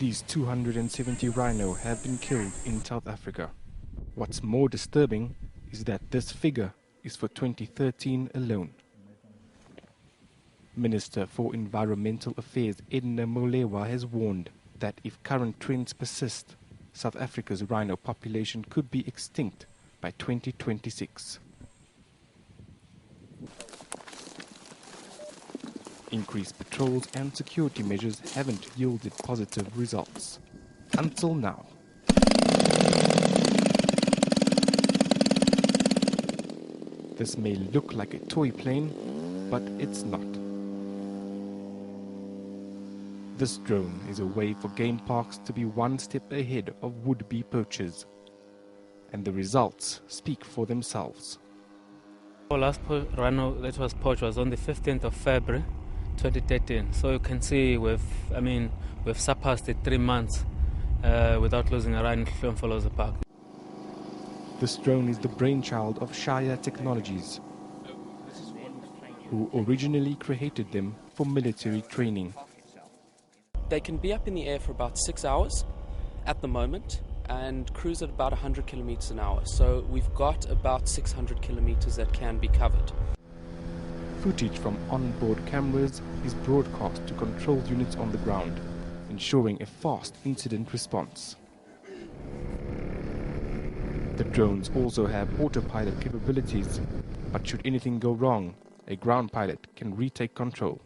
least 270 rhino have been killed in South Africa. What's more disturbing is that this figure is for 2013 alone. Minister for Environmental Affairs Edna Molewa has warned that if current trends persist, South Africa's rhino population could be extinct by 2026. Increased patrols and security measures haven't yielded positive results. Until now. This may look like a toy plane, but it's not. This drone is a way for game parks to be one step ahead of would-be poachers. And the results speak for themselves. Our last rhino that was poached was on the 15th of February 2013. So you can see we've surpassed the 3 months without losing a rhino in ENCA Park. This drone is the brainchild of Shaya Technologies, who originally created them for military training. They can be up in the air for about 6 hours at the moment and cruise at about 100 kilometers an hour. So we've got about 600 kilometers that can be covered. Footage from onboard cameras is broadcast to control units on the ground, ensuring a fast incident response. The drones also have autopilot capabilities, but should anything go wrong, a ground pilot can retake control.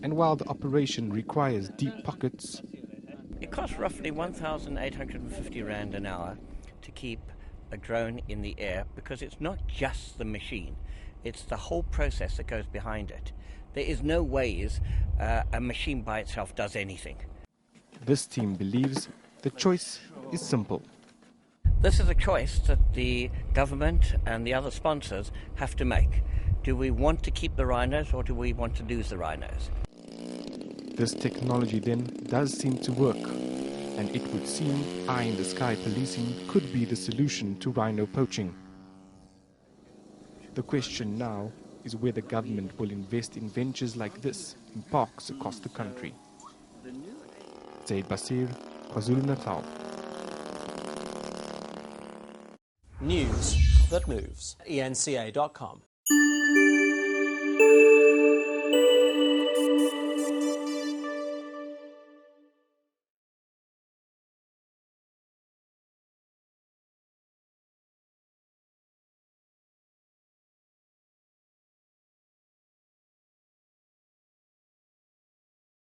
And while the operation requires deep pockets, it costs roughly 1,850 Rand an hour to keep a drone in the air, because it's not just the machine, it's the whole process that goes behind it. There is no ways a machine by itself does anything. This team believes the choice is simple. This is a choice that the government and the other sponsors have to make. Do we want to keep the rhinos, or do we want to lose the rhinos? This technology then does seem to work, and it would seem eye-in-the-sky policing could be the solution to rhino poaching. The question now is whether government will invest in ventures like this in parks across the country. ZAID BASSIER, Kwazulu-Natal. News that moves. ENCA.com.